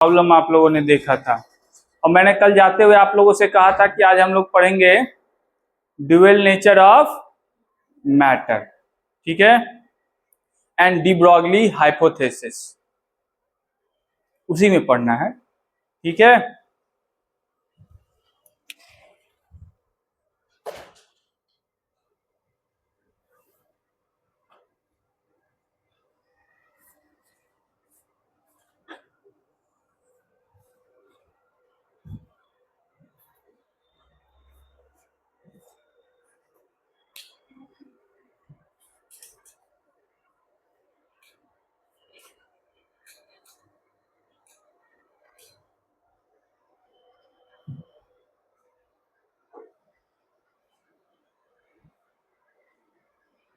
Problem आप लोगों ने देखा था। और मैंने कल जाते हुए आप लोगों से कहा था कि आज हम लोग पढ़ेंगे ड्यूअल नेचर ऑफ मैटर, ठीक है, एंड डी ब्रॉगली हाइपोथेसिस, उसी में पढ़ना है, ठीक है।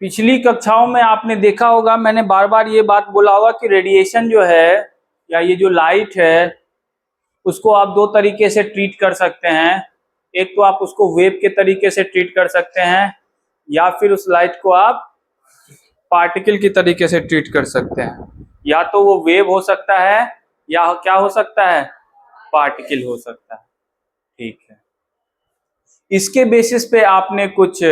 पिछली कक्षाओं में आपने देखा होगा, मैंने बार बार ये बात बोला होगा कि रेडिएशन जो है या ये जो लाइट है उसको आप दो तरीके से ट्रीट कर सकते हैं। एक तो आप उसको वेव के तरीके से ट्रीट कर सकते हैं, या फिर उस लाइट को आप पार्टिकल की तरीके से ट्रीट कर सकते हैं। या तो वो वेव हो सकता है या क्या हो सकता है, पार्टिकल हो सकता है, ठीक है। इसके बेसिस पे आपने कुछ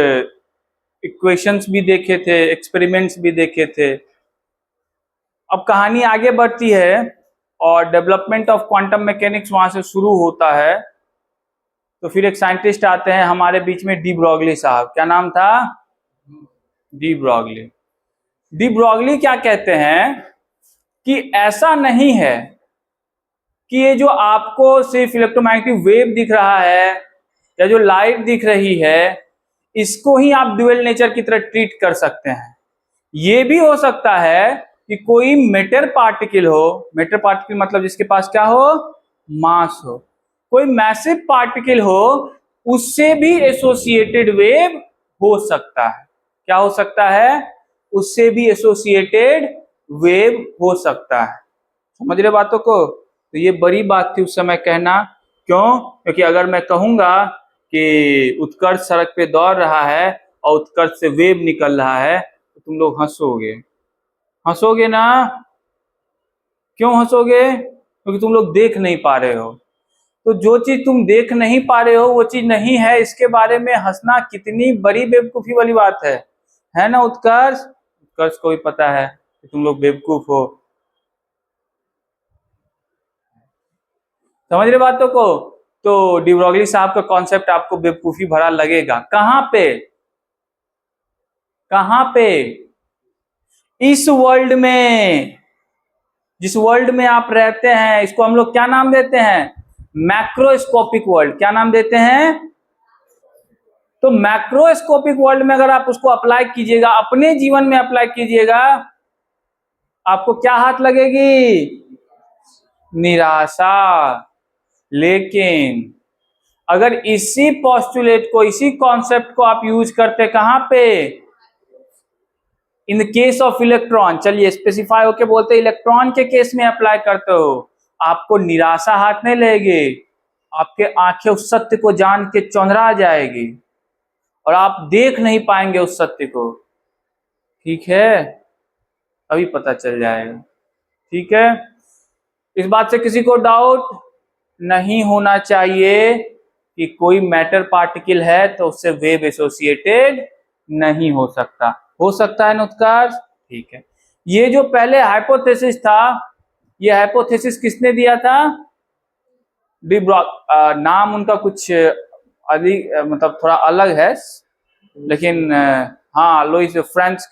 इक्वेशंस भी देखे थे, एक्सपेरिमेंट्स भी देखे थे। अब कहानी आगे बढ़ती है और डेवलपमेंट ऑफ क्वांटम मैकेनिक्स वहां से शुरू होता है। तो फिर एक साइंटिस्ट आते हैं हमारे बीच में, डी ब्रॉगली साहब। क्या नाम था? De Broglie. डी ब्रॉगली क्या कहते हैं कि ऐसा नहीं है कि ये जो आपको सिर्फ इलेक्ट्रोमैग्नेटिक वेव दिख रहा है या जो लाइट दिख रही है इसको ही आप ड्यूअल नेचर की तरह ट्रीट कर सकते हैं। ये भी हो सकता है कि कोई मैटर पार्टिकल हो, मैटर पार्टिकल मतलब जिसके पास क्या हो, मास हो, कोई मैसिव पार्टिकल हो, उससे भी एसोसिएटेड वेव हो सकता है। क्या हो सकता है? उससे भी एसोसिएटेड वेव हो सकता है। समझ रहे बातों को? तो ये बड़ी बात थी उस समय कहना। क्यों? क्योंकि अगर मैं कहूंगा कि उत्कर्ष सड़क पे दौड़ रहा है और उत्कर्ष से वेव निकल रहा है तो तुम लोग हंसोगे, हंसोगे ना? क्यों हंसोगे? क्योंकि तुम लोग देख नहीं पा रहे हो। तो जो चीज तुम देख नहीं पा रहे हो वो चीज नहीं है, इसके बारे में हंसना कितनी बड़ी बेवकूफी वाली बात है ना उत्कर्ष? उत्कर्ष को भी पता है कि तुम लोग बेवकूफ हो। समझ रहे बातों को? तो डी ब्रॉगली साहब का कॉन्सेप्ट आपको बेवकूफी भरा लगेगा। कहां पे? कहां पे? इस वर्ल्ड में, जिस वर्ल्ड में आप रहते हैं इसको हम लोग क्या नाम देते हैं? Macroscopic world. क्या नाम देते हैं? तो मैक्रोस्कोपिक वर्ल्ड में अगर आप उसको अप्लाई कीजिएगा, अपने जीवन में अप्लाई कीजिएगा, आपको क्या हाथ लगेगी? निराशा। लेकिन अगर इसी पोस्टुलेट को, इसी कॉन्सेप्ट को आप यूज करते कहां पे? In the case of electron, चलिए स्पेसिफाई होके बोलते इलेक्ट्रॉन के केस में अप्लाई करते हो, आपको निराशा हाथ नहीं लगेगी, आपके आंखें उस सत्य को जान के चौंधरा जाएगी और आप देख नहीं पाएंगे उस सत्य को। ठीक है, अभी पता चल जाएगा। ठीक है, इस बात से किसी को डाउट नहीं होना चाहिए कि कोई मैटर पार्टिकल है तो उससे वेव एसोसिएटेड नहीं हो सकता। हो सकता है ना उत्कर्ष? ठीक है, ये जो पहले हाइपोथेसिस था, ये हाइपोथेसिस किसने दिया था? डी ब्रॉग। नाम उनका कुछ अधिक मतलब थोड़ा अलग है, लेकिन हाँ, लोइस फ्रांस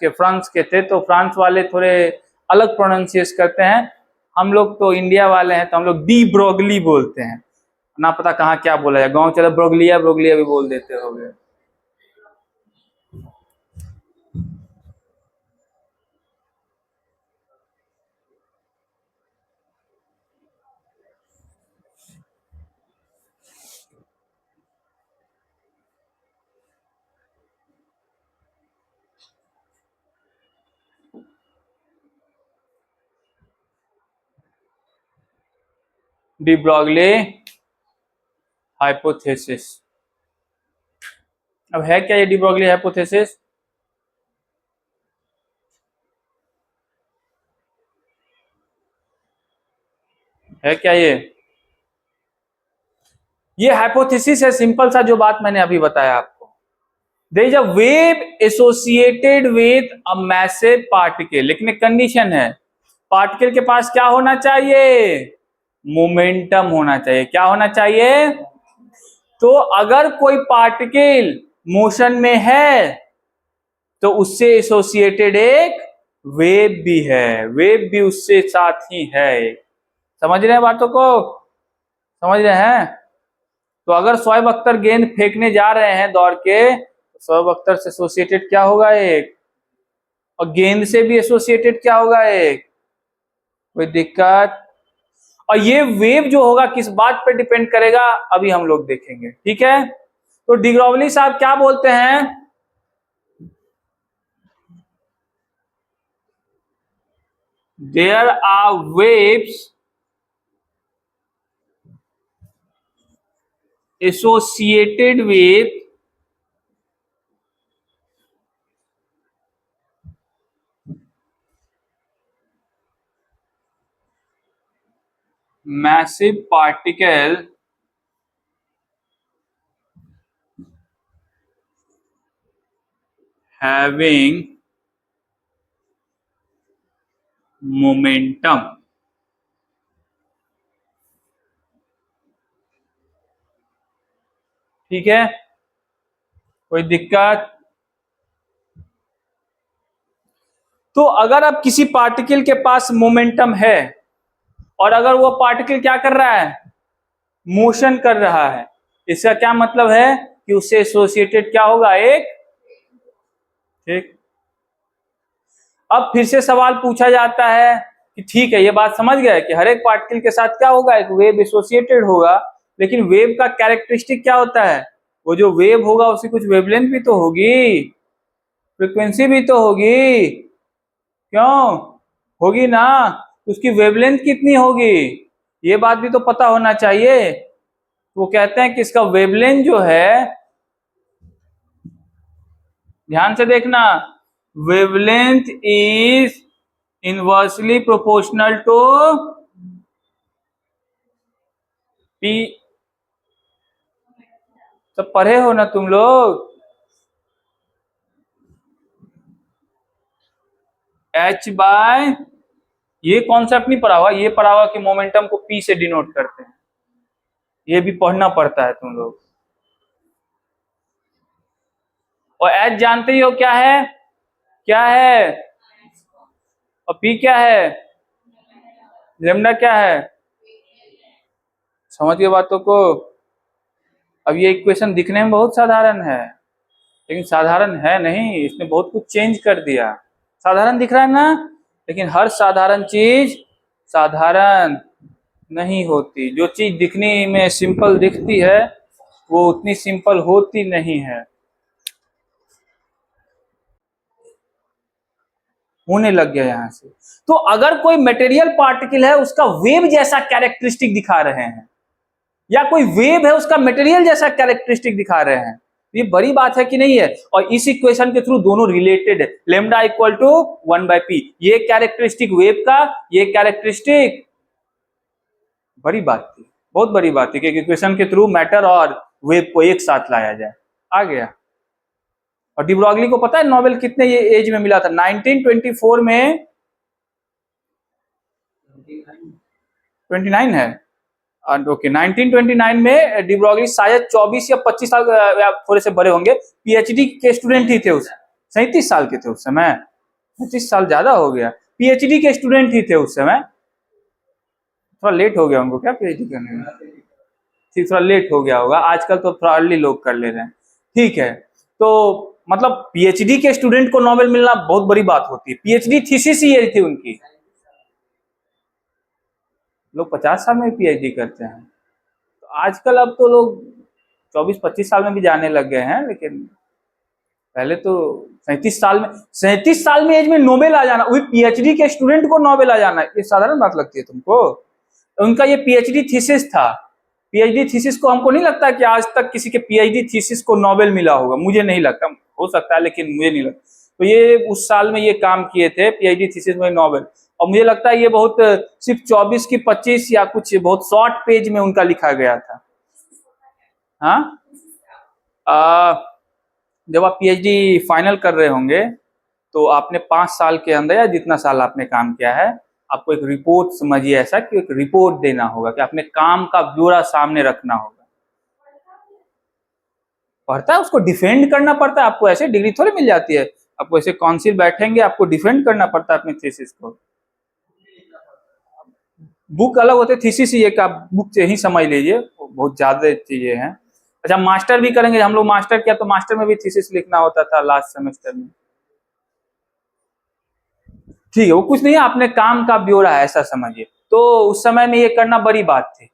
के थे, तो फ्रांस वाले थोड़े अलग प्रोनाउंसिएशन करते हैं। हम लोग तो इंडिया वाले हैं तो हम लोग डी ब्रॉगली बोलते हैं, ना पता कहाँ क्या बोला जाए, गांव चलो ब्रोगलिया ब्रोगलिया भी बोल देते होगे। De Broglie hypothesis. अब है क्या ये डी ब्रॉगली हाइपोथेसिस? है क्या ये हाइपोथेसिस है, सिंपल सा जो बात मैंने अभी बताया आपको। There is a wave associated with a massive particle, लेकिन एक कंडीशन है, पार्टिकल के पास क्या होना चाहिए, मोमेंटम होना चाहिए। क्या होना चाहिए? तो अगर कोई पार्टिकल मोशन में है तो उससे एसोसिएटेड एक वेव भी है, वेव भी उससे साथ ही है। समझ रहे हैं बातों को? समझ रहे हैं? तो अगर शोएब अख्तर गेंद फेंकने जा रहे हैं दौड़ के, तो शोएब अख्तर से एसोसिएटेड क्या होगा एक, और गेंद से भी एसोसिएटेड क्या होगा एक, कोई दिक्कत? और ये वेव जो होगा किस बात पे डिपेंड करेगा, अभी हम लोग देखेंगे, ठीक है। तो डी ग्रोवली साहब क्या बोलते हैं, there are waves associated with massive particle having momentum। ठीक है, कोई दिक्कत? तो अगर अब किसी पार्टिकल के पास मोमेंटम है और अगर वो पार्टिकल क्या कर रहा है, मोशन कर रहा है, इसका क्या मतलब है कि उससे एसोसिएटेड क्या होगा एक, ठीक। अब फिर से सवाल पूछा जाता है कि ठीक है, ये बात समझ गए कि हर एक पार्टिकल के साथ क्या होगा, एक वेव एसोसिएटेड होगा, लेकिन वेव का कैरेक्टरिस्टिक क्या होता है, वो जो वेव होगा उसकी कुछ वेवलेंथ भी तो होगी, फ्रीक्वेंसी भी तो होगी, क्यों होगी ना, उसकी वेवलेंथ कितनी होगी, ये बात भी तो पता होना चाहिए। वो कहते हैं कि इसका वेवलेंथ जो है, ध्यान से देखना, wavelength is inversely proportional to p. सब पढ़े हो ना तुम लोग, h बाय, ये कॉन्सेप्ट नहीं पढ़ा हुआ, ये पढ़ा हुआ कि मोमेंटम को p से डिनोट करते हैं, ये भी पढ़ना पड़ता है तुम लोग। और h जानते ही हो क्या है, क्या है, और p क्या है, लेमडा क्या है, समझ गए बातों को। अब ये इक्वेशन दिखने में बहुत साधारण है, लेकिन साधारण है नहीं, इसने बहुत कुछ चेंज कर दिया। साधारण दिख रहा है ना, लेकिन हर साधारण चीज साधारण नहीं होती, जो चीज दिखने में सिंपल दिखती है वो उतनी सिंपल होती नहीं है। होने लग गया यहां से। तो अगर कोई मटेरियल पार्टिकल है उसका वेव जैसा कैरेक्टरिस्टिक दिखा रहे हैं, या कोई वेव है उसका मटेरियल जैसा कैरेक्टरिस्टिक दिखा रहे हैं, ये बड़ी बात है कि नहीं है। और इस इक्वेशन के थ्रू दोनों रिलेटेड है, लेमडा इक्वल टू 1/p, ये कैरेक्टरिस्टिक वेव का, ये कैरेक्टरिस्टिक, बड़ी बात थी, बहुत बड़ी बात थी कि इक्वेशन के थ्रू मैटर और वेव को एक साथ लाया जाए, आ गया। और डी ब्रॉगली को पता है नोबेल कितने ये एज में मिला था, 1924 में, 29 है, ओके 1929 में डी ब्रॉगली शायद 24 या 25 साल, थोड़े से बड़े होंगे, पीएचडी के स्टूडेंट ही थे उस, 37 साल के थे उस समय, 25 साल ज्यादा हो गया, पीएचडी के स्टूडेंट ही थे उस समय, थोड़ा लेट हो गया उनको क्या पीएचडी करने में, ठीक, थोड़ा लेट हो गया होगा, आजकल तो थोड़ा अर्ली लोग कर ले रहे हैं, ठीक है। तो मतलब पीएचडी के स्टूडेंट को नोबेल मिलना बहुत बड़ी बात होती है, पीएचडी थीसिस ही यही थी उनकी, लोग 50 साल में पीएचडी करते हैं, तो आजकल अब तो लोग 24-25 साल में भी जाने लग गए हैं, लेकिन पहले तो 37 साल में एज में नोबेल आ जाना, वही पीएचडी के स्टूडेंट को नोबेल आ जाना, ये साधारण बात लगती है तुमको? उनका ये पीएचडी थीसिस था, पीएचडी थीसिस को हमको नहीं लगता कि आज तक किसी के पीएचडी थीसिस को नोबेल मिला होगा, मुझे नहीं लगता, हो सकता है लेकिन मुझे नहीं लगता। तो ये उस साल में ये काम किए थे, पीएचडी थीसिस में नोबेल, और मुझे लगता है ये बहुत सिर्फ 24 की 25 या कुछ बहुत शॉर्ट पेज में उनका लिखा गया था। हाँ, जब आप पीएचडी फाइनल कर रहे होंगे तो आपने 5 साल के अंदर या जितना साल आपने काम किया है, आपको एक रिपोर्ट, समझिए ऐसा कि एक रिपोर्ट देना होगा कि आपने काम का ब्यौरा सामने रखना होगा। पढ़ता है, उसको डिफेंड करना पड़ता है। आपको ऐसे डिग्री थोड़ी मिल जाती है, आपको ऐसे काउंसिल बैठेंगे, आपको डिफेंड करना पड़ता है अपने थीसिस को। बुक अलग होते, थीसिस ये का बुक से ही समझ लीजिए, बहुत ज्यादा चीजें हैं। अच्छा, मास्टर भी करेंगे, हम लोग मास्टर किया तो मास्टर में भी थीसिस लिखना होता था लास्ट सेमेस्टर में। ठीक है, वो कुछ नहीं है, आपने काम का ब्यौरा है ऐसा समझिए। तो उस समय में ये करना बड़ी बात थी।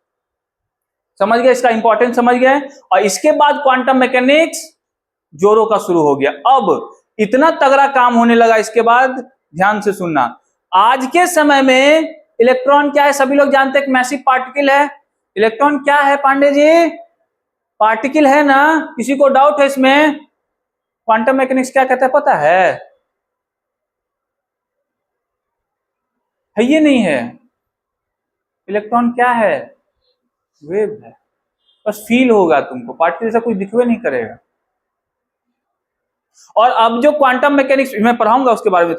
समझ गए, इसका इंपॉर्टेंस समझ गए। और इसके बाद क्वांटम मैकेनिक्स जोरों का शुरू हो गया। अब इतना तगड़ा काम होने लगा इसके बाद, ध्यान से सुनना। आज के समय में इलेक्ट्रॉन क्या है, सभी लोग जानते हैं, मैसिव पार्टिकल है। इलेक्ट्रॉन क्या है पांडे जी? पार्टिकल है ना? किसी को डाउट है इसमें? क्वांटम मैकेनिक्स क्या कहता है पता है? ये नहीं है। इलेक्ट्रॉन क्या है? वेव है। बस फील होगा तुमको, पार्टिकल जैसा कुछ दिखवे नहीं करेगा। और अब जो क्वांटम मैकेनिक्स मैं पढ़ाऊंगा उसके बारे में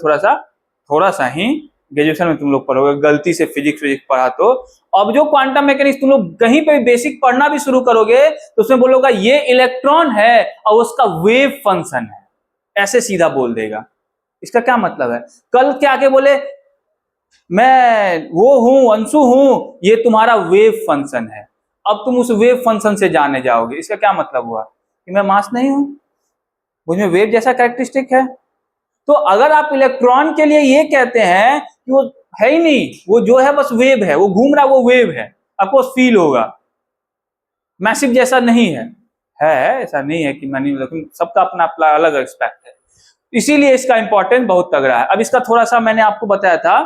थोड़ा सा ही ग्रेजुएशन में तुम लोग पढ़ोगे, गलती से फिजिक्स पढ़ा तो। अब जो क्वांटम मैकेनिक्स तुम लोग कहीं पे बेसिक पढ़ना भी शुरू करोगे तो उसमें बोलोगा ये इलेक्ट्रॉन है और उसका वेव फंक्शन है, ऐसे सीधा बोल देगा। इसका क्या मतलब है? कल क्या आके बोले मैं वो हूं, अंशु हूं, ये तुम्हारा वेव फंक्शन है। अब तुम उस वेव फंक्शन से जाने जाओगे, इसका क्या मतलब हुआ? कि मैं मास नहीं हूं, मुझमें वेव जैसा कैरेक्टरिस्टिक है। तो अगर आप इलेक्ट्रॉन के लिए ये कहते हैं कि वो है ही नहीं, वो जो है बस वेव है, वो घूम रहा, वो वेव है, आपको फील होगा, मैसिव जैसा नहीं है। ऐसा नहीं है कि मैं नहीं, लेकिन सबका अपना अपना अलग एक्सपेक्ट है। इसीलिए इसका इंपॉर्टेंस बहुत तगड़ा है। अब इसका थोड़ा सा मैंने आपको बताया था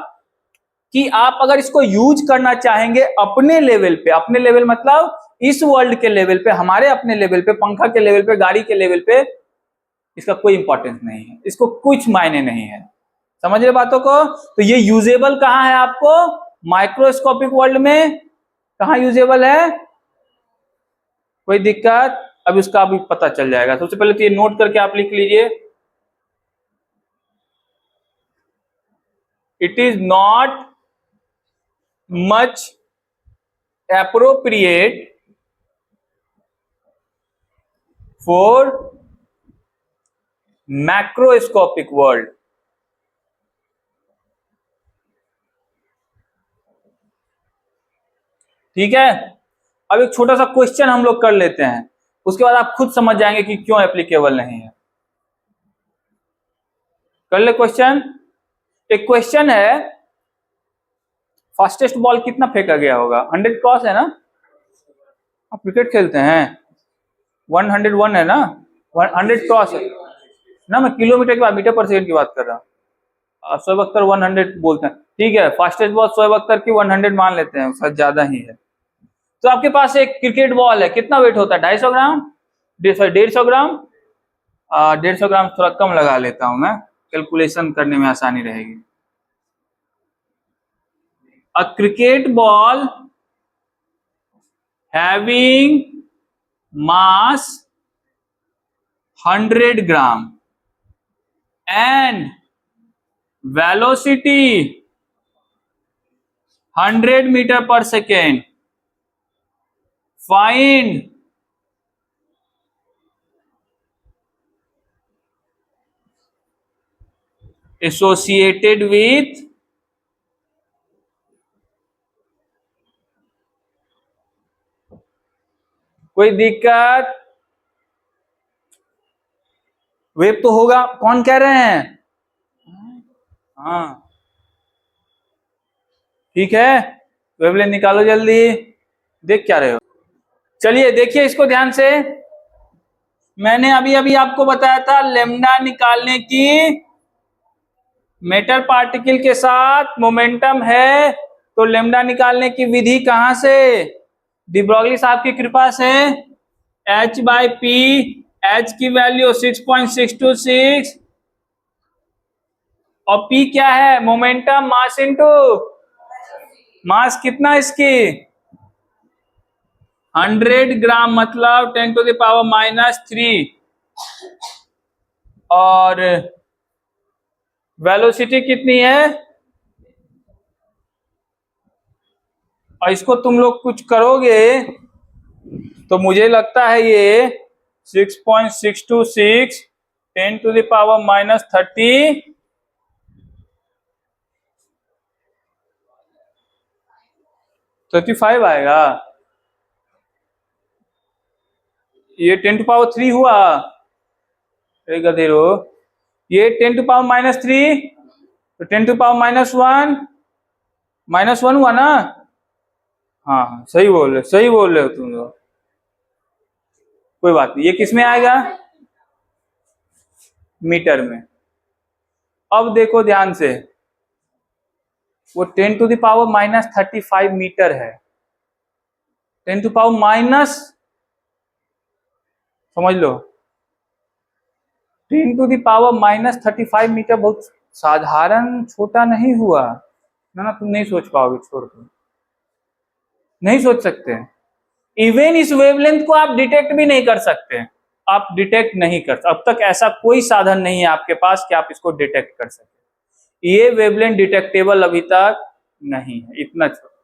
कि आप अगर इसको यूज करना चाहेंगे अपने लेवल पे, अपने लेवल मतलब इस वर्ल्ड के लेवल पे, हमारे अपने लेवल पे, पंखा के लेवल पे, गाड़ी के लेवल पे, इसका कोई इंपॉर्टेंस नहीं है, इसको कुछ मायने नहीं है। समझ रहे बातों को? तो ये यूजेबल कहां है आपको? माइक्रोस्कोपिक वर्ल्ड में कहां यूजेबल है? कोई दिक्कत? अब इसका अभी पता चल जाएगा। सबसे पहले तो ये नोट करके आप लिख लीजिए, it is not much appropriate for macroscopic world। ठीक है, अब एक छोटा सा क्वेश्चन हम लोग कर लेते हैं, उसके बाद आप खुद समझ जाएंगे कि क्यों एप्लीकेबल नहीं है। कर ले क्वेश्चन। एक क्वेश्चन है, फास्टेस्ट बॉल कितना फेंका गया होगा? 100 क्रॉस है ना? आप क्रिकेट खेलते हैं, 101 है ना? 100 क्रॉस है ना? मैं किलोमीटर की बात, मीटर पर सेकंड की बात कर रहा हूँ। शोएब अख्तर 100 बोलते हैं, ठीक है, फास्टेस्ट बॉल शोएब अख्तर की 100 मान लेते हैं, उसका ज्यादा ही है। तो आपके पास एक क्रिकेट बॉल है, कितना वेट होता है? 250 ग्राम, 150 ग्राम। 150 ग्राम थोड़ा कम लगा लेता हूं मैं, कैलकुलेशन करने में आसानी रहेगी। A cricket ball having mass 100 gram and velocity 100 metre per second, find associated with कोई दिक्कत? वेव तो होगा, कौन कह रहे हैं? हाँ ठीक है, वेवलेंथ निकालो जल्दी। देख क्या रहे हो? चलिए देखिए इसको ध्यान से। मैंने अभी अभी आपको बताया था लेमडा निकालने की, मेटल पार्टिकल के साथ मोमेंटम है, तो लेमडा निकालने की विधि कहां से? डी ब्रॉगली साहब की कृपा से। h/p, h की वैल्यू 6.626 और पी क्या है? Momentum mass into mass. कितना इसकी? 100 ग्राम, मतलब 10⁻³ और वेलोसिटी कितनी है? और इसको तुम लोग कुछ करोगे तो मुझे लगता है ये 6.626 10⁻³ 35 आएगा। ये 10⁻³ हुआ। गधेरो, ये 10⁻³ तो 10⁻⁻1 -1 हुआ ना? हाँ सही बोल रहे, सही बोल रहे हो तुम लोग। कोई बात नहीं, ये किस में आएगा? मीटर में। अब देखो ध्यान से, वो 10⁻⁻35 मीटर है। 10⁻⁻, समझ लो, 10⁻⁻35 मीटर बहुत साधारण छोटा नहीं हुआ ना। तुम नहीं सोच पाओगे, छोड़ दो, नहीं सोच सकते। इवन इस वेवलेंथ को आप डिटेक्ट भी नहीं कर सकते। आप डिटेक्ट नहीं कर, अब तक ऐसा कोई साधन नहीं है आपके पास कि आप इसको डिटेक्ट कर सके। ये वेवलेंथ डिटेक्टेबल अभी तक नहीं है, इतना छोटा।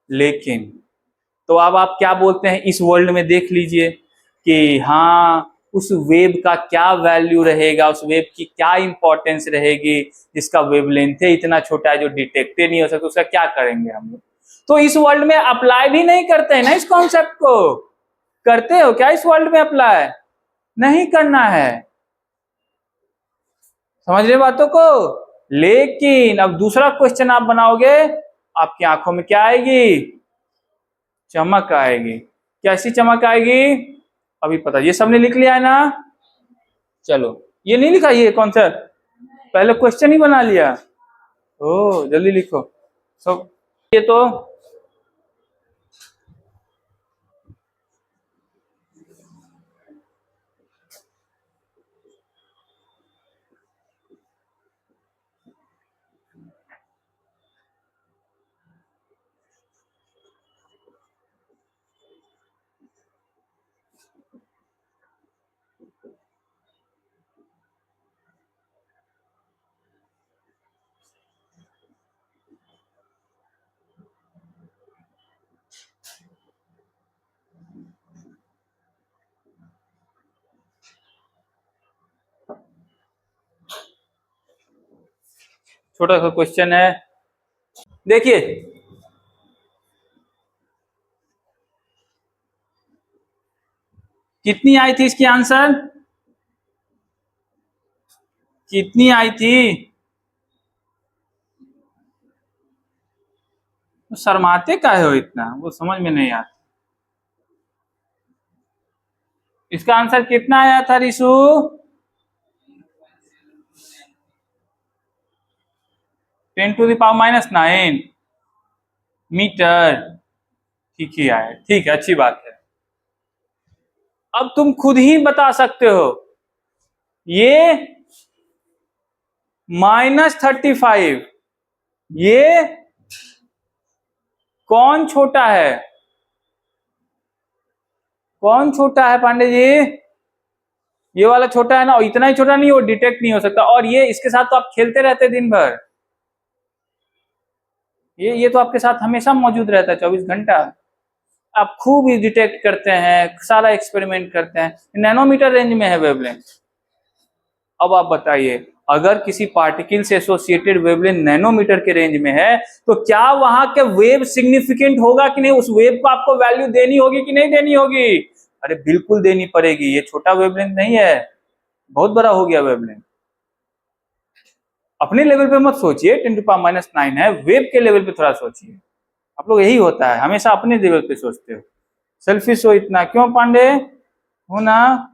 लेकिन तो अब आप क्या बोलते हैं, इस वर्ल्ड में देख लीजिए कि हाँ उस वेव का क्या वैल्यू रहेगा, उस वेव की क्या इंपॉर्टेंस रहेगी जिसका वेवलेंथ है इतना छोटा है जो डिटेक्ट नहीं हो सकता, उसका क्या करेंगे हम लोग? तो इस वर्ल्ड में अप्लाई भी नहीं करते हैं ना इस कॉन्सेप्ट को। करते हो क्या इस वर्ल्ड में अप्लाई? नहीं करना है, समझ रहे बातों को। लेकिन अब दूसरा क्वेश्चन आप बनाओगे, आपकी आंखों में क्या आएगी? चमक आएगी। कैसी चमक आएगी? अभी पता, ये सबने लिख लिया है ना? चलो, ये नहीं लिखा, ये कॉन्सेप्ट पहले क्वेश्चन ही बना लिया। ओ जल्दी लिखो सब। ये तो छोटा सा क्वेश्चन है, देखिए। कितनी आई थी इसकी आंसर? कितनी आई थी? तो शर्माते काहे हो इतना, वो समझ में नहीं आता। इसका आंसर कितना आया था रिशु? 10⁻⁹ मीटर। ठीक ही आया, ठीक है, अच्छी बात है। अब तुम खुद ही बता सकते हो, ये -35, ये कौन छोटा है? कौन छोटा है पांडे जी? ये वाला छोटा है ना, और इतना ही छोटा नहीं, वो डिटेक्ट नहीं हो सकता। और ये इसके साथ तो आप खेलते रहते दिन भर, ये तो आपके साथ हमेशा मौजूद रहता है 24 घंटा। आप खूब ही डिटेक्ट करते हैं, सारा एक्सपेरिमेंट करते हैं। नैनोमीटर रेंज में है वेवलेंथ। अब आप बताइए, अगर किसी पार्टिकल से एसोसिएटेड वेवलेंथ नैनोमीटर के रेंज में है तो क्या वहां के वेव सिग्निफिकेंट होगा कि नहीं? उस वेव को आपको वैल्यू देनी होगी कि नहीं देनी होगी? अरे बिल्कुल देनी पड़ेगी, ये छोटा वेवलेंथ नहीं है, बहुत बड़ा हो गया वेवलेंथ। अपने लेवल पे मत सोचिए 10⁻⁹ है, वेव के लेवल पे थोड़ा सोचिए। आप लोग यही होता है, हमेशा अपने लेवल पे सोचते हो, सेल्फिश हो इतना क्यों पांडे? हो ना,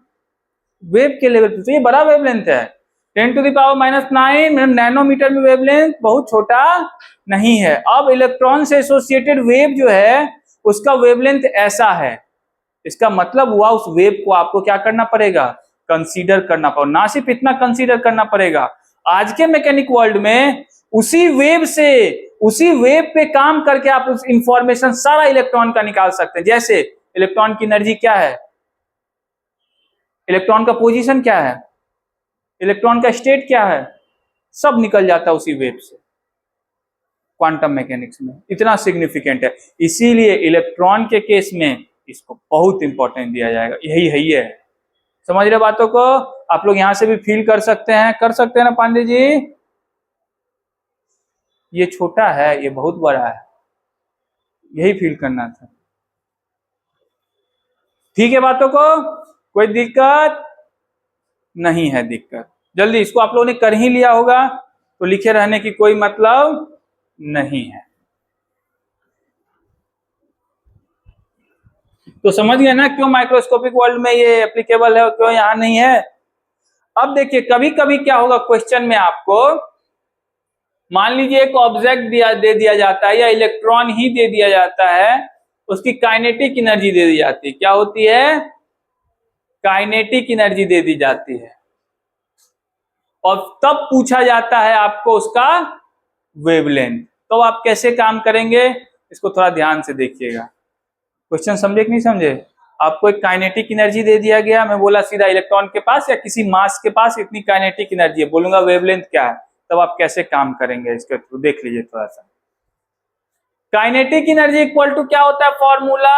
वेव के लेवल पे। तो ये बड़ा वेवलेंथ है, 10⁻⁹ नैनोमीटर में वेवलेंथ बहुत छोटा नहीं है। अब इलेक्ट्रॉन से एसोसिएटेड वेव जो है उसका वेवलेंथ ऐसा है, इसका मतलब हुआ उस वेव को आपको क्या करना पड़ेगा? कंसीडर करना पड़ेगा। ना सिर्फ इतना कंसीडर करना पड़ेगा, आज के मैकेनिक वर्ल्ड में उसी वेव पे काम करके आप उस इंफॉर्मेशन सारा इलेक्ट्रॉन का निकाल सकते हैं। जैसे इलेक्ट्रॉन की एनर्जी क्या है, इलेक्ट्रॉन का पोजीशन क्या है, इलेक्ट्रॉन का स्टेट क्या है, सब निकल जाता है उसी वेव से। क्वांटम मैकेनिक्स में इतना सिग्निफिकेंट है, इसीलिए इलेक्ट्रॉन के केस में इसको बहुत इंपॉर्टेंट दिया जाएगा। यही है, समझ रहे बातों को? आप लोग यहां से भी फील कर सकते हैं ना पांडे जी? ये छोटा है, ये बहुत बड़ा है, यही फील करना था। ठीक है बातों को? कोई दिक्कत नहीं है? दिक्कत जल्दी इसको आप लोगों ने कर ही लिया होगा, तो लिखे रहने की कोई मतलब नहीं है। तो समझ गए ना क्यों माइक्रोस्कोपिक वर्ल्ड में ये एप्लीकेबल है और क्यों यहां नहीं है। अब देखिए कभी कभी क्या होगा क्वेश्चन में, आपको मान लीजिए एक ऑब्जेक्ट दे दिया जाता है या इलेक्ट्रॉन ही दे दिया जाता है, उसकी काइनेटिक एनर्जी दे दी जाती है। क्या होती है? काइनेटिक एनर्जी दे दी जाती है, और तब पूछा जाता है आपको उसका वेवलेंथ। तो आप कैसे काम करेंगे, इसको थोड़ा ध्यान से देखिएगा। क्वेश्चन समझे कि नहीं समझे? आपको एक काइनेटिक एनर्जी दे दिया गया, मैं बोला सीधा इलेक्ट्रॉन के पास या किसी मास के पास इतनी काइनेटिक एनर्जी है, बोलूंगा वेवलेंथ क्या है, तब आप कैसे काम करेंगे इसके थ्रू देख लीजिए थोड़ा सा। काइनेटिक एनर्जी इक्वल टू क्या होता है फॉर्मूला?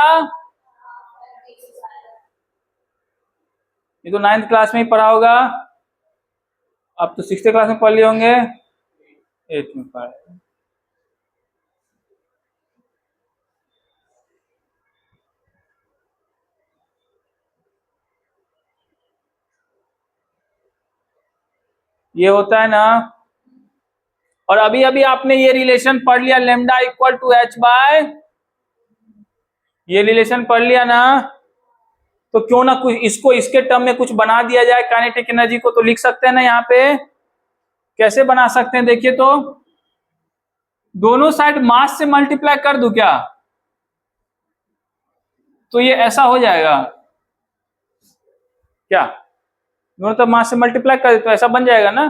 ये तो 9th क्लास में ही पढ़ा होगा, आप तो 6th क्लास में पढ़ लिए होंगे, 8th में पढ़ा। ये होता है ना, और अभी अभी आपने ये रिलेशन पढ़ लिया, lambda equal to h by, ये रिलेशन पढ़ लिया ना, तो क्यों ना कुछ इसको इसके टर्म में कुछ बना दिया जाए। काइनेटिक एनर्जी को तो लिख सकते हैं ना यहाँ पे, कैसे बना सकते हैं देखिए तो, दोनों साइड मास से मल्टीप्लाई कर दूं क्या, तो ये ऐसा हो जाएगा क्या, दोनों तरफ मास से मल्टीप्लाई कर दे तो ऐसा बन जाएगा ना,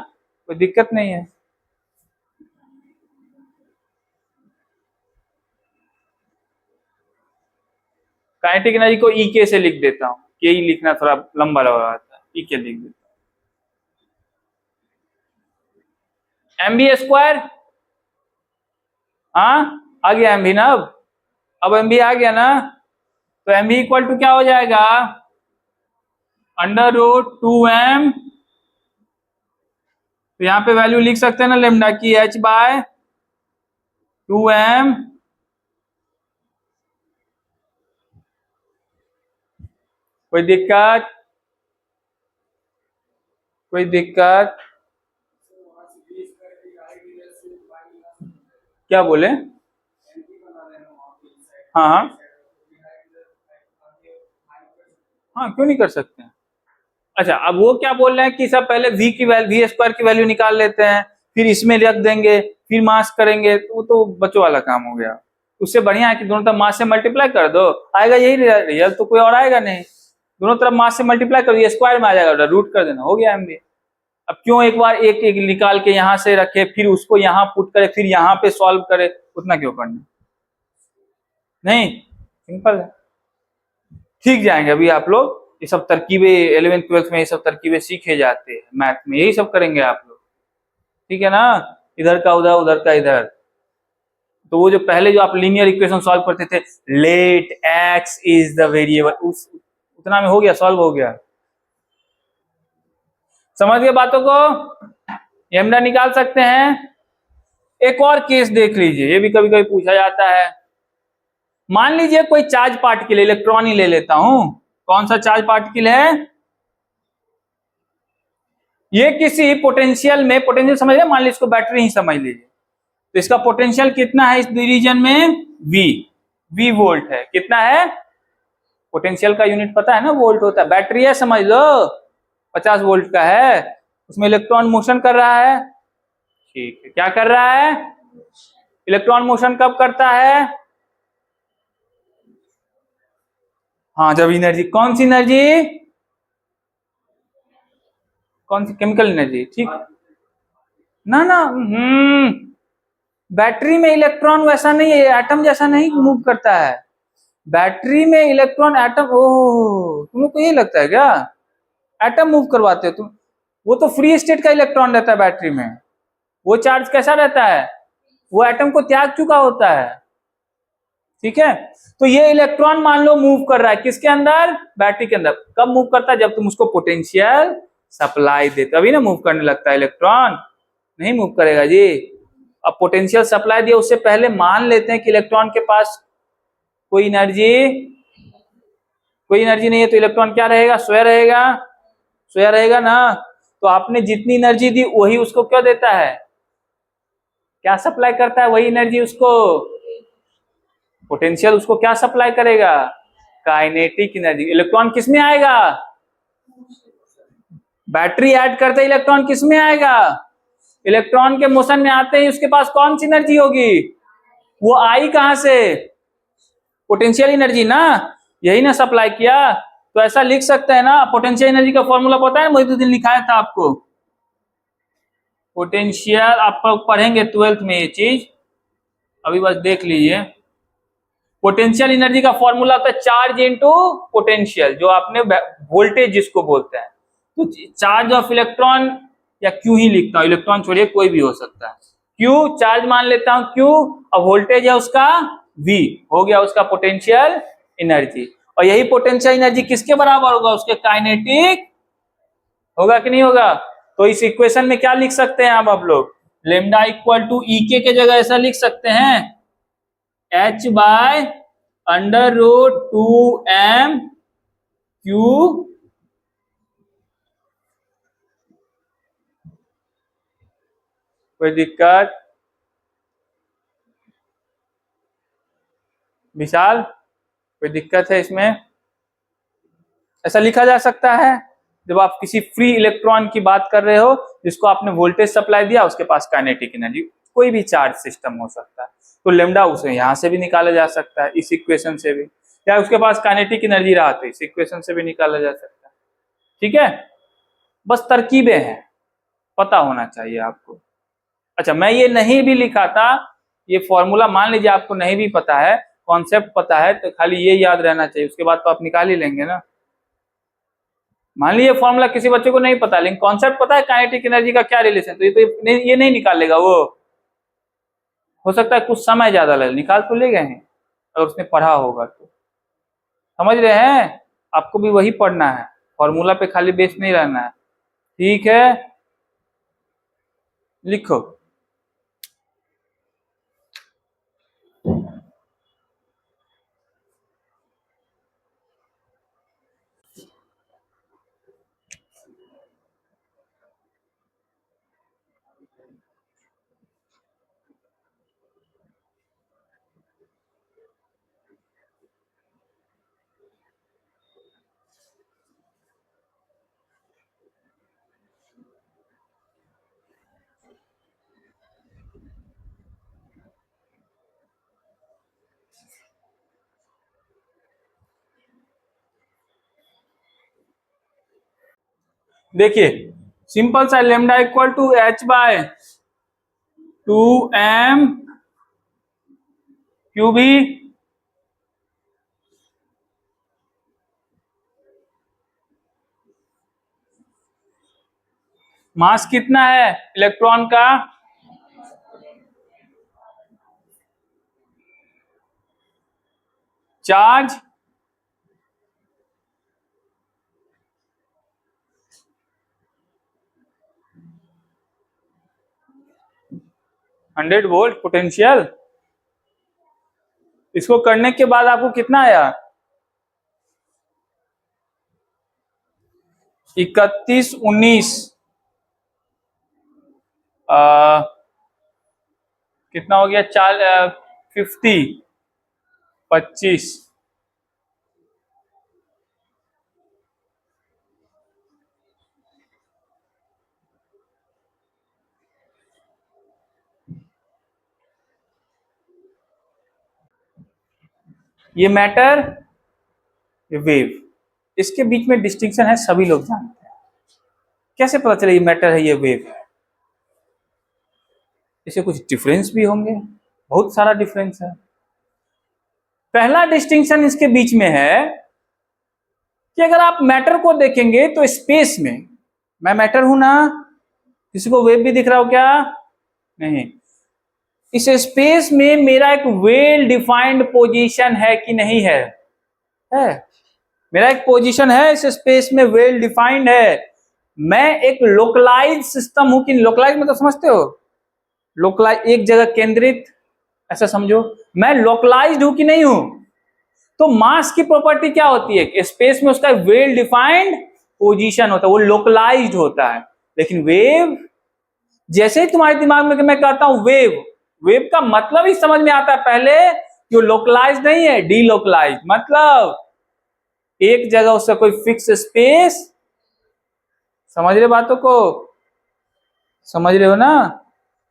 कोई दिक्कत नहीं है। काइनेटिक एनर्जी को ई के से लिख देता हूं, के ई लिखना थोड़ा लंबा लगा रहता है, ई के लिख देता हूं। एम बी स्क्वायर, हाँ आ गया एम भी ना, अब एम भी आ गया ना, तो एम भी इक्वल टू क्या हो जाएगा, अंडर रूट 2m, तो यहाँ पे वैल्यू लिख सकते हैं ना लेमडा की h बाय 2m। कोई दिक्कत? कोई दिक्कत? क्या बोले? हाँ हाँ हाँ, क्यों नहीं कर सकते हैं? अच्छा अब वो क्या बोल रहे हैं कि सब पहले v की वैल्यू, वी स्क्वायर की वैल्यू निकाल लेते हैं, फिर इसमें रख देंगे, फिर मास करेंगे, तो वो तो बच्चों वाला काम हो गया। उससे बढ़िया है कि दोनों तरफ मास से मल्टीप्लाई कर दो, आएगा यही रिजल्ट, तो कोई और आएगा नहीं। दोनों तरफ मास से मल्टीप्लाई कर दो, स्क्वायर में आ जाएगा, रूट कर देना, हो गया एमबी। अब क्यों एक बार एक एक निकाल के यहां से रखे, फिर उसको यहाँ पुट करे, फिर यहाँ पे सॉल्व करे, उतना क्यों करना? नहीं, सिंपल है, ठीक जाएंगे। अभी आप लोग ये सब तरकीबें 11th 12th में ये सब तरकीबें सीखे जाते हैं, मैथ में यही सब करेंगे आप लोग, ठीक है ना? इधर का उधर, उधर का इधर। तो वो जो पहले जो आप लीनियर इक्वेशन सॉल्व करते थे, let x is the variable, उस उतना में हो गया, सॉल्व हो गया। समझ गए बातों को? एमडा निकाल सकते हैं। एक और केस देख लीजिए, ये भी कभी कभी पूछा जाता है। मान लीजिए कोई चार्ज पार्टिकल, इलेक्ट्रॉन ही ले लेता हूं, कौन सा चार्ज पार्टिकल है, ये किसी पोटेंशियल में, पोटेंशियल समझ रहे, मान लीजिए इसको बैटरी ही समझ लीजिए, तो इसका पोटेंशियल कितना है इस रीजन में, वी वोल्ट है। कितना है? पोटेंशियल का यूनिट पता है ना, वोल्ट होता है। बैटरी है समझ लो, 50 वोल्ट का है, उसमें इलेक्ट्रॉन मोशन कर रहा है, ठीक है, क्या कर रहा है, इलेक्ट्रॉन मोशन कब करता है, हाँ जब एनर्जी, कौन सी एनर्जी, कौन सी, केमिकल एनर्जी, ठीक, ना ना, बैटरी में इलेक्ट्रॉन वैसा नहीं है, एटम जैसा नहीं मूव करता है। बैटरी में इलेक्ट्रॉन एटम, ओह तुम लोग को ये लगता है क्या एटम मूव करवाते हो तुम? वो तो फ्री स्टेट का इलेक्ट्रॉन रहता है बैटरी में। वो चार्ज कैसा रहता है, वो एटम को त्याग चुका होता है। ठीक है, तो ये इलेक्ट्रॉन मान लो मूव कर रहा है किसके अंदर, बैटरी के अंदर। कब मूव करता है, जब तुम उसको पोटेंशियल सप्लाई देते, अभी ना मूव करने लगता है इलेक्ट्रॉन, नहीं मूव करेगा जी। अब पोटेंशियल सप्लाई दिया, उससे पहले मान लेते हैं कि इलेक्ट्रॉन के पास कोई एनर्जी, कोई एनर्जी नहीं है, तो इलेक्ट्रॉन क्या रहेगा, स्वयं रहेगा, स्वयं रहेगा ना। तो आपने जितनी एनर्जी दी वही उसको क्या देता है, क्या सप्लाई करता है, वही एनर्जी उसको, पोटेंशियल उसको क्या सप्लाई करेगा, काइनेटिक एनर्जी। इलेक्ट्रॉन किस में आएगा, बैटरी ऐड करते इलेक्ट्रॉन किस में आएगा, इलेक्ट्रॉन के मोशन में आते ही उसके पास कौन सी एनर्जी होगी, वो आई कहां से, पोटेंशियल एनर्जी ना, यही ना सप्लाई किया। तो ऐसा लिख सकते हैं ना, पोटेंशियल एनर्जी का फॉर्मूला पता है, मुझे तो दिन लिखाया था आपको, पोटेंशियल आप पढ़ेंगे 12th में ये चीज, अभी बस देख लीजिए। पोटेंशियल एनर्जी का फॉर्मूला होता है चार्ज इनटू पोटेंशियल, जो आपने वोल्टेज जिसको बोलते हैं। तो चार्ज ऑफ इलेक्ट्रॉन, या क्यू ही लिखता हूं, इलेक्ट्रॉन छोड़िए कोई भी हो सकता है, क्यू चार्ज मान लेता हूं क्यू, और वोल्टेज है उसका वी, हो गया उसका पोटेंशियल एनर्जी। और यही पोटेंशियल एनर्जी किसके बराबर होगा, उसके काइनेटिक होगा कि नहीं होगा। तो इस इक्वेशन में क्या लिख सकते हैं आप लोग, लेमडा इक्वल टू ई के जगह ऐसा लिख सकते हैं, h by under root 2m क्यू, कोई दिक्कत विशाल, कोई दिक्कत है इसमें, ऐसा लिखा जा सकता है जब आप किसी फ्री इलेक्ट्रॉन की बात कर रहे हो जिसको आपने वोल्टेज सप्लाई दिया, उसके पास काइनेटिक एनर्जी, कोई भी चार्ज सिस्टम हो सकता है, तो लेमडा उसे यहां से भी निकाला जा सकता है इस इक्वेशन से भी, या उसके पास काइनेटिक एनर्जी रहा तो इस इक्वेशन से भी निकाला जा सकता है। ठीक है, बस तरकीबें हैं, पता होना चाहिए आपको। अच्छा, मैं ये नहीं भी लिखा था, ये फॉर्मूला मान लीजिए आपको नहीं भी पता है, कॉन्सेप्ट पता है, तो खाली ये याद रहना चाहिए, उसके बाद तो आप निकाल ही लेंगे ना। मान लीजिए फॉर्मूला किसी बच्चे को नहीं पता, लेकिन कॉन्सेप्ट पता है काइनेटिक एनर्जी का क्या रिलेशन, तो ये नहीं निकालेगा वो, हो सकता है कुछ समय ज्यादा लगे, निकाल तो ले गए हैं अगर उसने पढ़ा होगा तो। समझ रहे हैं, आपको भी वही पढ़ना है, फॉर्मूला पे खाली बेस नहीं रहना है। ठीक है, लिखो। देखिए सिंपल सा, lambda equal to h by 2m q भी, मास कितना है इलेक्ट्रॉन का, चार्ज 100 वोल्ट, पोटेंशियल। इसको करने के बाद आपको कितना आया, 3119, कितना हो गया, 25, ये मैटर, ये वेव, इसके बीच में डिस्टिंक्शन है, सभी लोग जानते हैं। कैसे पता चले ये मैटर है ये वेव है, इससे कुछ डिफरेंस भी होंगे, बहुत सारा डिफरेंस है। पहला डिस्टिंक्शन इसके बीच में है कि अगर आप मैटर को देखेंगे तो स्पेस में, मैं मैटर हूं ना, किसी को वेव भी दिख रहा हो क्या? नहीं। इस स्पेस में मेरा एक वेल डिफाइंड पोजीशन है कि नहीं है? है। मेरा एक पोजीशन है इस स्पेस में, वेल डिफाइंड है। मैं एक लोकलाइज सिस्टम हूं कि, लोकलाइज मतलब समझते हो? लोकलाइज एक जगह केंद्रित, ऐसा समझो। मैं लोकलाइज्ड हूं कि नहीं हूं? तो मास की प्रॉपर्टी क्या होती है? स्पेस में उसका वेल डिफाइंड पोजीशन होता है, वो लोकलाइज्ड होता है। लेकिन वेव, जैसे ही तुम्हारे दिमाग में मैं कहता हूं वेव, वेव का मतलब ही समझ में आता है पहले कि वो लोकलाइज नहीं है, डीलोकलाइज, मतलब एक जगह उसका कोई फिक्स स्पेस। समझ रहे बातों को? समझ रहे हो ना?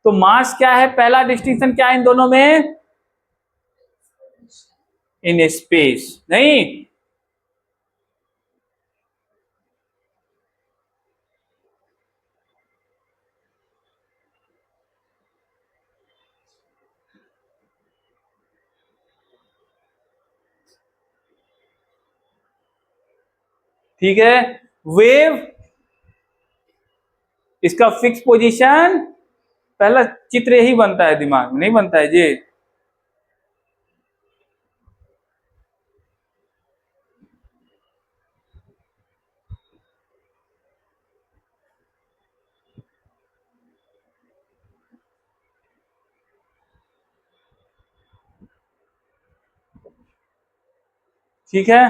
तो मास क्या है? पहला डिस्टिंक्शन क्या है इन दोनों में? इन स्पेस नहीं। ठीक है, वेव इसका फिक्स पोजीशन, पहला चित्र यही बनता है, दिमाग में नहीं बनता है जी। ठीक है,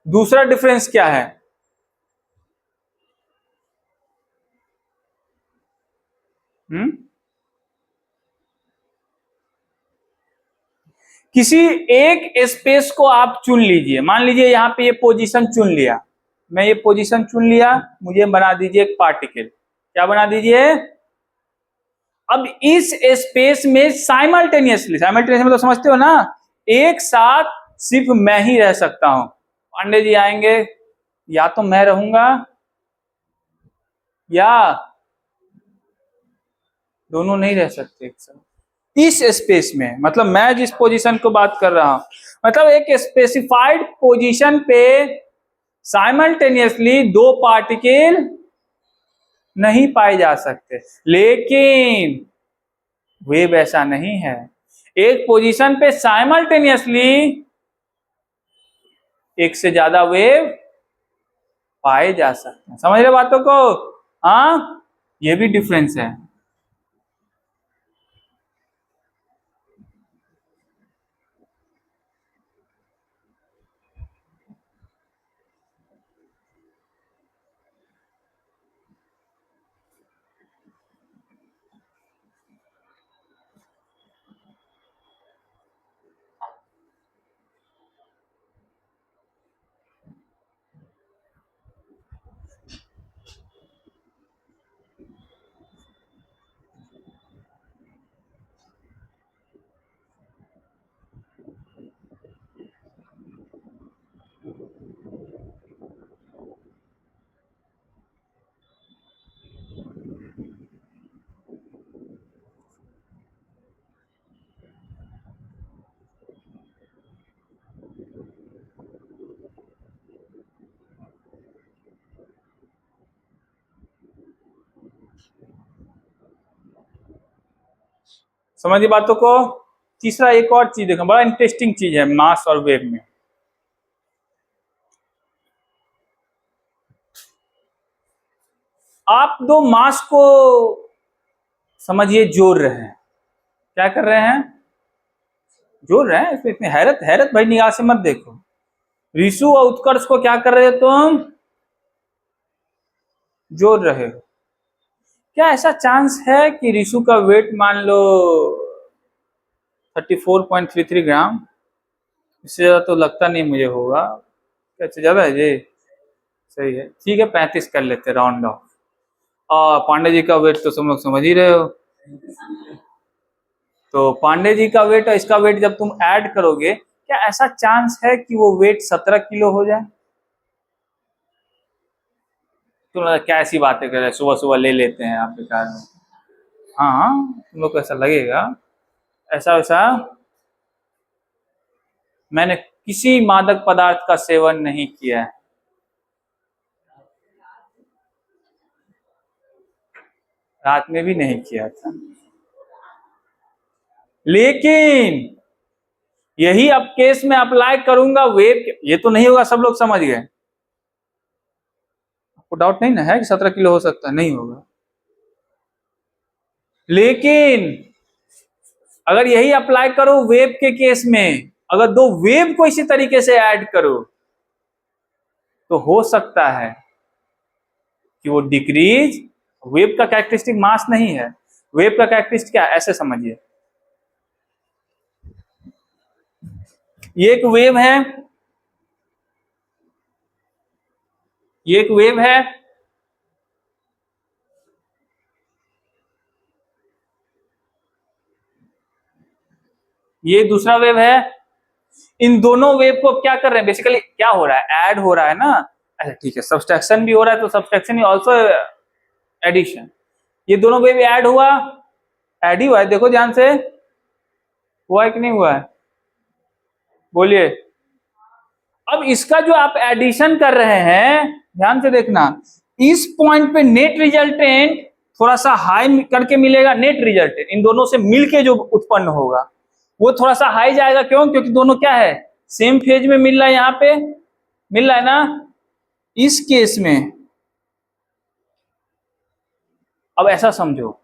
दूसरा डिफरेंस क्या है? किसी एक स्पेस को आप चुन लीजिए, मान लीजिए यहां पे ये पोजीशन चुन लिया, मैं ये पोजीशन चुन लिया, मुझे बना दीजिए एक पार्टिकल। क्या बना दीजिए? अब इस स्पेस में साइमल्टेनियसली, साइमल्टेनियसली मतलब समझते हो ना, एक साथ सिर्फ मैं ही रह सकता हूं। पांडे जी आएंगे, या तो मैं रहूंगा या दोनों नहीं रह सकते एक साथ इस स्पेस में। मतलब मैं जिस पोजीशन को बात कर रहा हूं, मतलब एक स्पेसिफाइड पोजीशन पे साइमल्टेनियसली दो पार्टिकल नहीं पाए जा सकते। लेकिन वेव ऐसा नहीं है, एक पोजीशन पे साइमल्टेनियसली एक से ज्यादा वेव पाए जा सकते हैं। समझ रहे बातों को? हाँ, ये भी डिफरेंस है। समझिए बातों को। तीसरा एक और चीज देखो, बड़ा इंटरेस्टिंग चीज है मास और वेव में। आप दो मास को समझिए जोड़ रहे हैं। क्या कर रहे हैं? जोड़ रहे हैं। इसमें इतनी हैरत, हैरत भाई निगाह से मत देखो। ऋषु और उत्कर्ष को क्या कर रहे हो तुम? जोड़ रहे हो। क्या ऐसा चांस है कि ऋषु का वेट मान लो 34.33 ग्राम? इससे ज्यादा तो लगता नहीं मुझे होगा। क्या ज्यादा है जी? सही है, ठीक है, 35 कर लेते राउंड ऑफ। और पांडे जी का वेट तो तुम लोग समझ ही रहे हो। तो पांडे जी का वेट और इसका वेट जब तुम ऐड करोगे, क्या ऐसा चांस है कि वो वेट 17 किलो हो जाए? तो क्या ऐसी बातें कर रहे हैं, सुबह सुबह ले लेते हैं आप बेकार में। हाँ, तुम लोग को ऐसा लगेगा। ऐसा वैसा मैंने किसी मादक पदार्थ का सेवन नहीं किया है, रात में भी नहीं किया था। लेकिन यही अब केस में अप्लाई करूंगा वेब, ये तो नहीं होगा, सब लोग समझ गए। आपको डाउट नहीं ना है कि 17 किलो हो सकता है? नहीं होगा। लेकिन अगर यही अप्लाई करो वेब के केस में, अगर दो वेब को इसी तरीके से ऐड करो, तो हो सकता है कि वो डिक्रीज। वेब का कैरेक्टरिस्टिक मास नहीं है, वेब का कैरेक्टरिस्टिक क्या है, ऐसे समझिए। ये एक वेव है, ये एक वेव है, ये दूसरा वेव है। इन दोनों वेव को क्या कर रहे हैं, बेसिकली क्या हो रहा है, ऐड हो रहा है ना। अच्छा ठीक है, सब्सट्रैक्शन भी हो रहा है, तो सब्सट्रैक्शन इज आल्सो एडिशन। ये दोनों वेव ऐड हुआ, ऐड ही हुआ है, देखो ध्यान से, हुआ है कि नहीं हुआ है, बोलिए। अब इसका जो आप एडिशन कर रहे हैं, ध्यान से देखना, इस पॉइंट पे नेट रिजल्टेंट थोड़ा सा हाई करके मिलेगा, नेट रिजल्टेंट इन दोनों से मिलके जो उत्पन्न होगा वो थोड़ा सा हाई जाएगा। क्यों? क्योंकि दोनों क्या है, सेम फेज में मिल रहा है, यहां पे मिल रहा है ना। इस केस में अब ऐसा समझो,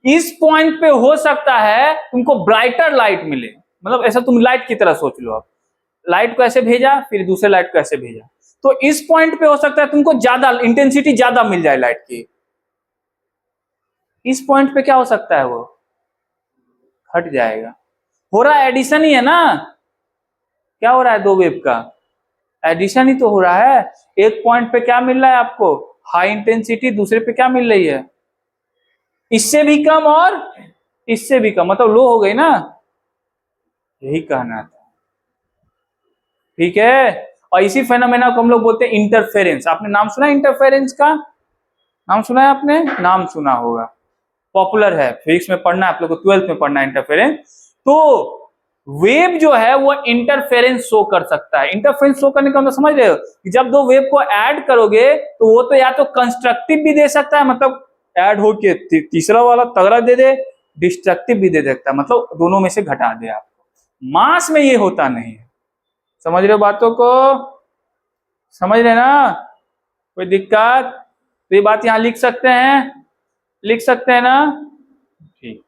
इस पॉइंट पे हो सकता है तुमको ब्राइटर लाइट मिले, मतलब ऐसा तुम लाइट की तरह सोच लो। अब लाइट को ऐसे भेजा, फिर दूसरे लाइट को ऐसे भेजा, तो इस पॉइंट पे हो सकता है तुमको ज्यादा इंटेंसिटी ज्यादा मिल जाए लाइट की। इस पॉइंट पे क्या हो सकता है, वो हट जाएगा। हो रहा एडिशन ही है ना, क्या हो रहा है, दो वेव का एडिशन ही तो हो रहा है। एक पॉइंट पे क्या मिल रहा है आपको, हाई इंटेंसिटी, दूसरे पे क्या मिल रही है, इससे भी कम और इससे भी कम, मतलब लो हो गई ना, यही कहना था। ठीक है, और इसी फेनोमेना को हम लोग बोलते हैं इंटरफेरेंस। आपने नाम सुना इंटरफेरेंस का, नाम सुना है आपने, नाम सुना होगा, पॉपुलर है, फिजिक्स में पढ़ना है आप लोग को, 12th में पढ़ना है इंटरफेरेंस। तो वेव जो है वो इंटरफेरेंस शो कर सकता है। इंटरफेरेंस शो करने का मतलब समझ रहे हो कि जब दो वेव को ऐड करोगे तो वो तो या तो कंस्ट्रक्टिव भी दे सकता है, मतलब ऐड होके तीसरा वाला तगड़ा दे दे, डिस्ट्रक्टिव भी दे सकता है, मतलब दोनों में से घटा दे आपको। मास में ये होता नहीं है, समझ रहे हो बातों को, समझ रहे ना, कोई दिक्कत? तो ये बात यहां लिख सकते हैं, लिख सकते हैं ना, ठीक।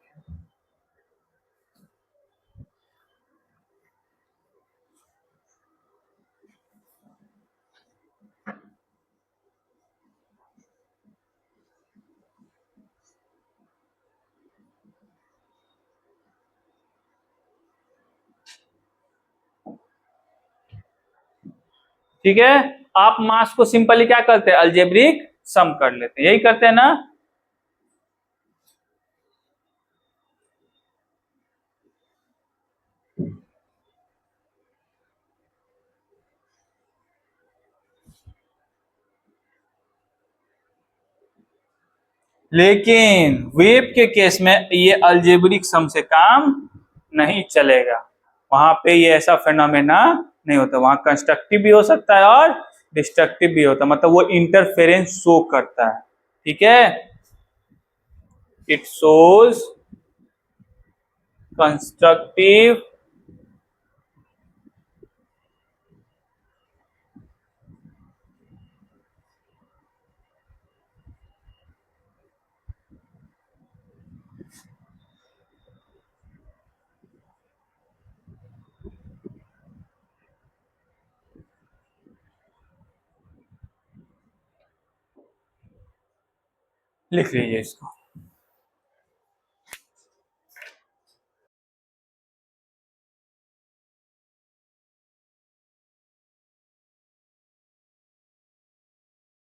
ठीक है, आप मास को सिंपली क्या करते हैं, अलजेब्रिक सम कर लेते हैं, यही करते हैं ना। लेकिन वेव के केस में ये अलजेब्रिक सम से काम नहीं चलेगा, वहां पे ये ऐसा फेनोमेना नहीं होता, वहां कंस्ट्रक्टिव भी हो सकता है और डिस्ट्रक्टिव भी होता है, मतलब वो इंटरफेरेंस शो करता है। ठीक है, इट शोज कंस्ट्रक्टिव लिख लीजिए इसको।